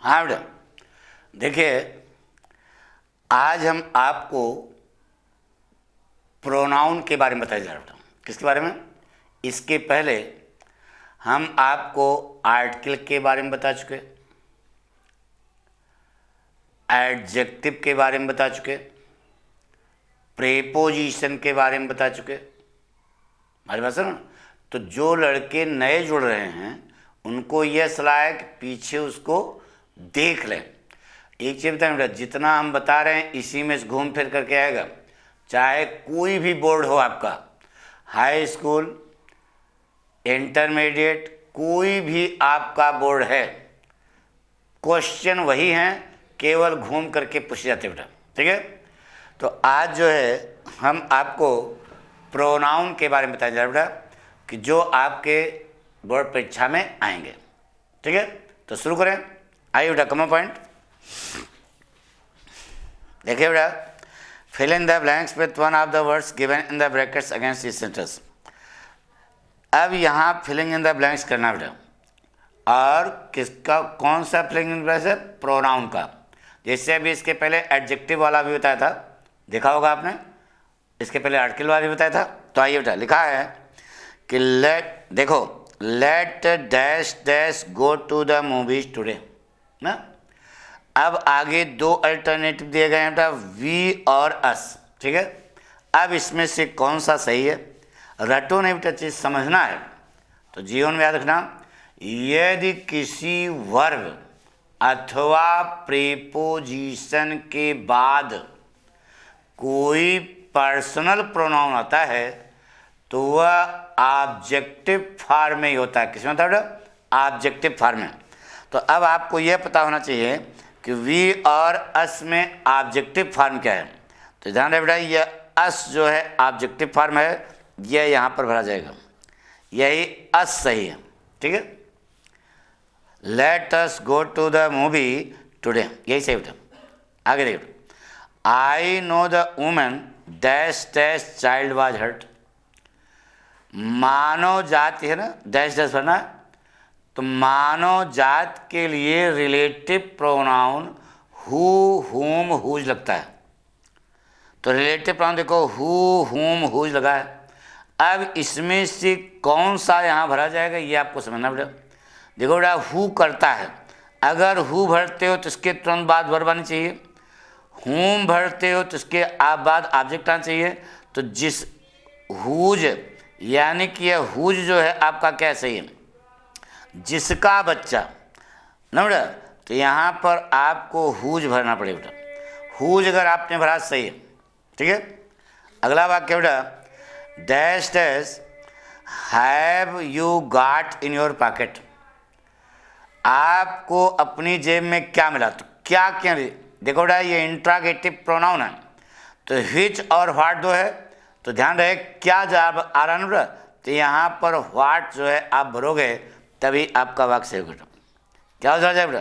हाँ बेटा, देखिए आज हम आपको प्रोनाउन के बारे में बताया जा रहा था। किसके बारे में? इसके पहले हम आपको आर्टिकल के बारे में बता चुके, एडजेक्टिव के बारे में बता चुके, प्रेपोजिशन के बारे में बता चुके। हमारी बात सुनो। तो जो लड़के नए जुड़ रहे हैं उनको यह सलाह है कि पीछे उसको देख लें। एक चीज़ बताएं बेटा, जितना हम बता रहे हैं इसी में घूम फिर करके आएगा। चाहे कोई भी बोर्ड हो आपका, हाई स्कूल, इंटरमीडिएट, कोई भी आपका बोर्ड है, क्वेश्चन वही हैं, केवल घूम करके पूछे जाते बेटा। ठीक है। तो आज जो है हम आपको प्रोनाउन के बारे में बताया जा रहा है बेटा, कि जो आपके बोर्ड परीक्षा में आएंगे। ठीक है, तो शुरू करें। आइए बेटा, कमा पॉइंट देखिए बेटा, fill in the blanks with one of the words given in the brackets against this sentence. अब यहाँ फिलिंग इन द ब्लैंक्स करना बेटा, और किसका, कौन सा फिलिंग इन ब्लैंक्स है? प्रोनाउन का। जैसे अभी इसके पहले एडजेक्टिव वाला भी बताया था, देखा होगा आपने, इसके पहले आर्टिकल वाला भी बताया था। तो आइए बेटा, लिखा है कि लेट, देखो, let dash dash go to the movies today ना। अब आगे दो अल्टरनेटिव दिए गए हैं बेटा, वी और अस। ठीक है। अब इसमें से कौन सा सही है? रटो नहीं बेटा, चीज समझना है। तो जीवन में याद रखना, यदि किसी वर्ब अथवा प्रीपोजिशन के बाद कोई पर्सनल प्रोनाउन आता है तो वह ऑब्जेक्टिव फॉर्म में ही होता है। किसमें होता है बेटा? ऑब्जेक्टिव फॉर्म में। तो अब आपको यह पता होना चाहिए कि वी और अस में ऑब्जेक्टिव फॉर्म क्या है। तो ध्यान रहे बेटा, यह अस जो है ऑब्जेक्टिव फॉर्म है, यह यहाँ पर भरा जाएगा, यही अस सही है। ठीक है। Let us go to the movie today, यही सही बेटा। आगे देखो, I know the woman dash dash child was hurt. मानव जाति है ना, डैश डैश भरना है। तो मानव जात के लिए रिलेटिव प्रोनाउन हु, हुम, हुज लगता है। तो रिलेटिव प्रोनाउन देखो, हु, हुम, हुज लगा है। अब इसमें से कौन सा यहाँ भरा जाएगा ये आपको समझना बेटा। देखो बेटा, हु करता है, अगर हु भरते हो तो इसके तुरंत बाद वर्ब आनी चाहिए। हुम भरते हो तो इसके बाद ऑब्जेक्ट आना चाहिए। तो जिस हुज, यानी कि यह हुज जो है आपका क्या सही है? जिसका बच्चा ना बेटा। तो यहाँ पर आपको हुज भरना पड़ेगा बेटा। हुज अगर आपने भरा सही है। ठीक है। अगला वाक्य बेटा, dash dash have you got in your pocket. आपको अपनी जेब में क्या मिला? तो क्या क्या, देखो बेटा ये इंट्रागेटिव प्रोनाउन है। तो व्हिच और व्हाट दो है, तो ध्यान रहे क्या जवाब आ रहा है ना। तो यहाँ पर व्हाट जो है आप भरोगे तभी आपका वाक्य सही होगा। क्या हो जाए बेटा?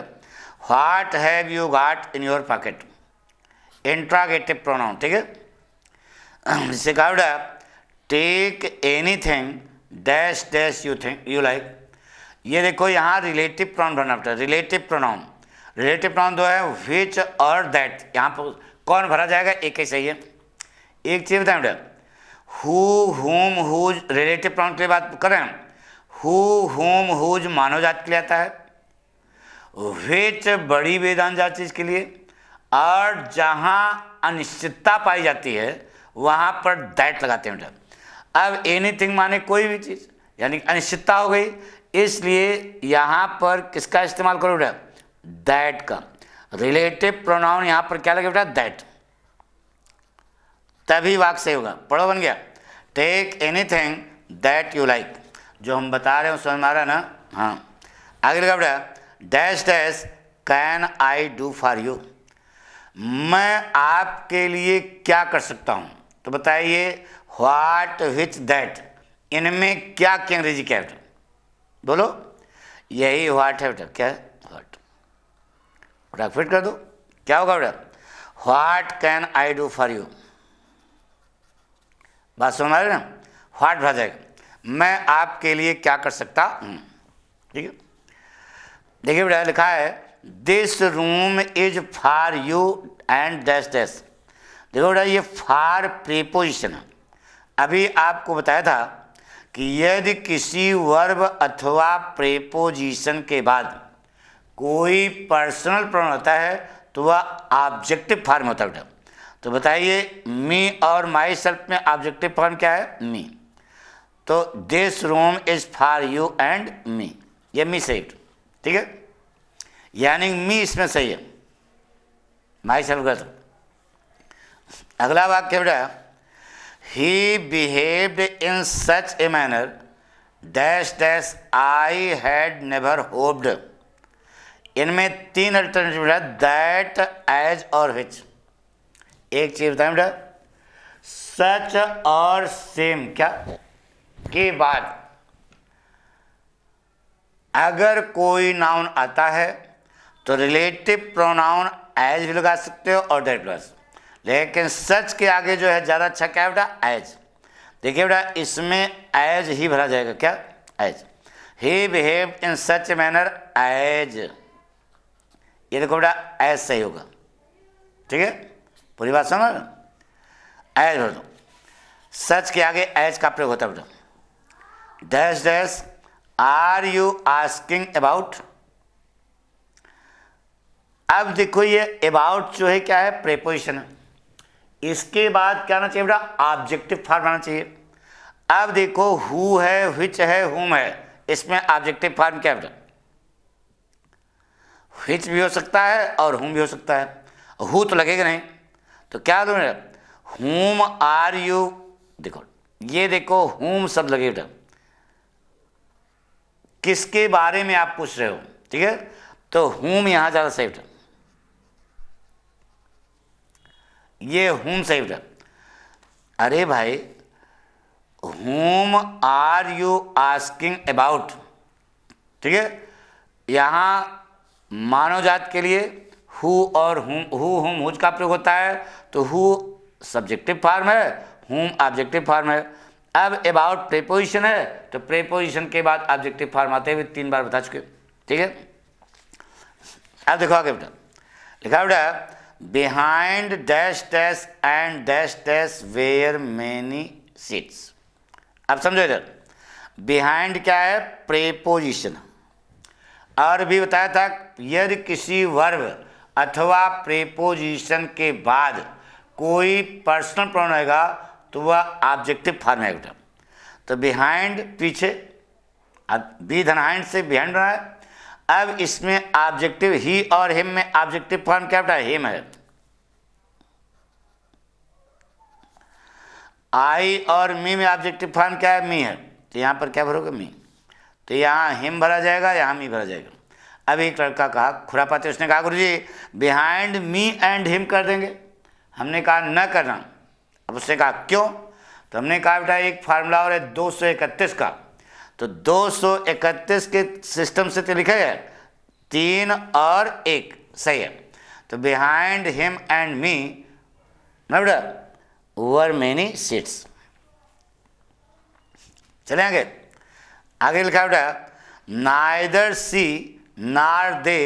What have you got in your pocket, interrogative pronoun. ठीक है। जिससे कहा बेटा, take anything dash dash you think you like. ये देखो यहाँ रिलेटिव प्रोनाउन भरना बेटा, रिलेटिव प्रोनाउन। रिलेटिव प्रोनाउन दो है, व्हिच और दैट। यहाँ पर कौन भरा जाएगा? एक ही सही है। एक चीज बताएं बेटा, हु, हुम, हुज रिलेटिव प्रोनाउन के लिए बात करें। हु, हुम, हुज मानव जाति के लिए आता है। व्हिच बड़ी वेदांत जाति चीज के लिए। और जहाँ अनिश्चितता पाई जाती है वहाँ पर दैट लगाते हैं बेटा। अब एनीथिंग माने कोई भी चीज़, यानी अनिश्चितता हो गई, इसलिए यहाँ पर किसका इस्तेमाल करो बेटा? दैट का। रिलेटिव प्रोनाउन यहाँ पर क्या लगे बेटा? दैट। तभी वाक्य सही होगा। पढ़ो, बन गया। Take anything that you like, जो हम बता रहे हैं समझ में आ रहा है ना? हाँ। आगे लगा बेटा, dash dash can I do for you. मैं आपके लिए क्या कर सकता हूँ? तो बताइए, व्हाट, व्हिच, दैट, इनमें क्या क्या अंग्रेजी क्या है बेटा? बोलो। यही व्हाट है बेटा। क्या है? व्हाट। बेटा फिट कर दो, क्या होगा बेटा? What can I do for you. बात समझ आ रही ना? व्हाट भरा जाएगा, मैं आपके लिए क्या कर सकता हूँ। ठीक है। देखिए बेटा लिखा है this room is for you and dash dash. देखो बेटा ये फॉर प्रीपोजिशन है। अभी आपको बताया था कि यदि किसी वर्ब अथवा प्रीपोजिशन के बाद कोई पर्सनल प्रोनाउन होता है तो वह ऑब्जेक्टिव फॉर्म होता है बेटा। तो बताइए मी और माई सेल्फ में ऑब्जेक्टिव फॉर्म क्या है? मी। तो this room is for you and me, ये मी सही, ठीक है, यानी मी इसमें सही है, माई सेल्फ गलत। अगला वाक्य बेटा, he behaved in such a manner dash dash I had never hoped. इनमें तीन अल्टरनेटिव है, दैट, एज और विच। एक चीज बताएं बेटा, सच और सेम क्या के बाद अगर कोई नाउन आता है तो रिलेटिव प्रोनाउन एज भी लगा सकते हो और दैट प्लस, लेकिन सच के आगे जो है ज़्यादा अच्छा क्या है बेटा? एज। देखिए बेटा इसमें एज ही भरा जाएगा, क्या? As. He behave in such a manner as, ये देखो बेटा एज सही होगा, ठीक है, पूरी बात समझ, एज भर दो। सच के आगे एज का प्रयोग होता है बेटा। Dash dash are you asking about. अब देखो ये अबाउट जो है क्या है? प्रेपोजिशन है। इसके बाद क्या आना चाहिए बेटा? ऑब्जेक्टिव फॉर्म आना चाहिए। अब देखो हु है, व्हिच है, हुम है, इसमें ऑब्जेक्टिव फॉर्म क्या है बेटा? व्हिच भी हो सकता है और हुम भी हो सकता है, हु तो लगेगा नहीं, तो क्या दो? हुम आर यू। देखो ये देखो हुम सब लगे बेटा, किसके बारे में आप पूछ रहे हो, ठीक है, तो हुम यहां ज़्यादा सही बेटा, ये हुम सही बेटा। अरे भाई हुम आर यू आस्किंग अबाउट, ठीक है, यहाँ मानव जात के लिए हु और हुम, हु हुम हुज का प्रयोग होता है, तो हु सब्जेक्टिव फॉर्म है, हुम ऑब्जेक्टिव फॉर्म है। अब अबाउट प्रीपोजिशन है, तो प्रीपोजिशन के बाद ऑब्जेक्टिव फॉर्म आते हुए 3 बार बता चुके, ठीक है। अब देखो आगे बेटा, लिखा बेटा behind dash dash and dash dash where many seats. अब समझो इधर, बिहाइंड क्या है? प्रीपोजिशन। और भी बताया था यदि किसी वर्ब अथवा प्रीपोजिशन के बाद कोई पर्सनल प्रोनाउन आएगा तो वह ऑब्जेक्टिव फॉर्म है बेटा। तो बिहाइंड पीछे, अब बी धनहाइंड से बिहाइंड बना है। अब इसमें ऑब्जेक्टिव ही और हिम में ऑब्जेक्टिव फॉर्म क्या बेटा? हिम है। आई और मी में ऑब्जेक्टिव फॉर्म क्या है? मी है। तो यहाँ पर क्या भरोगे? मी। तो यहाँ हिम भरा जाएगा, यहाँ मी भरा जाएगा। अब एक लड़का कहा, खुरापाती, उसने कहा गुरुजी बिहाइंड मी एंड हिम कर देंगे। हमने कहा न करना। अब उसने कहा क्यों? तो हमने कहा बेटा एक फार्मूला और है 231 का, तो 231 के सिस्टम से तो लिखा है 3 और 1 सही है। तो बिहाइंड हिम एंड मी ना बेटा वर मेनी सीट्स। चले आगे, आगे लिखा बेटा neither she nor they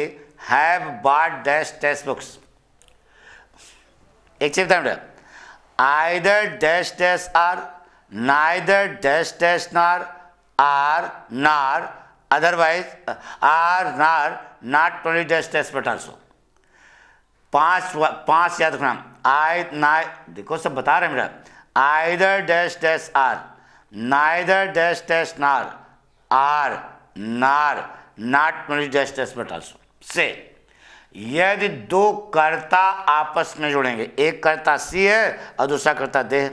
have bought dash text books. एक चीज बताएं बेटा, either dash dash or, neither dash dash nor, or nor, otherwise or nor, not only dash dash but also. पांच याद रखना। आई नाइ, देखो सब बता रहे हैं बेटा, either dash dash or, neither dash dash nor, or nor, not only dash dash but also से। यदि दो कर्ता आपस में जुड़ेंगे, एक कर्ता सी है और दूसरा कर्ता दे है,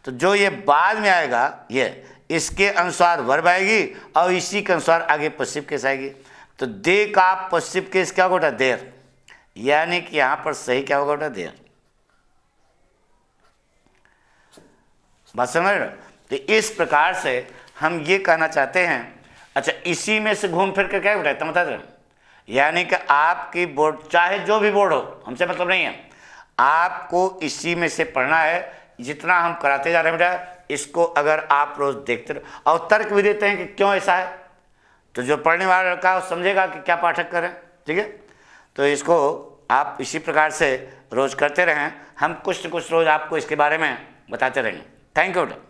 तो जो ये बाद में आएगा ये इसके अनुसार वर्ब आएगी और इसी के अनुसार आगे पश्चिम केस आएगी। तो दे का पश्चिम केस क्या होगा? देर, यानी कि यहां पर सही क्या होगा बेटा? देर। बात समझ रहे? तो इस प्रकार से हम ये कहना चाहते हैं। अच्छा, इसी में से घूम फिर कर क्या बेटा बता दें, यानी कि आपकी बोर्ड चाहे जो भी बोर्ड हो, हमसे मतलब नहीं है, आपको इसी में से पढ़ना है। जितना हम कराते जा रहे हैं बेटा, इसको अगर आप रोज देखते रहो और तर्क भी देते हैं कि क्यों ऐसा है, तो जो पढ़ने वाला लड़का है वो समझेगा कि क्या पाठक करें, ठीक है। तो इसको आप इसी प्रकार से रोज़ करते रहें, हम कुछ न कुछ रोज़ आपको इसके बारे में बताते रहेंगे। थैंक यू बेटा।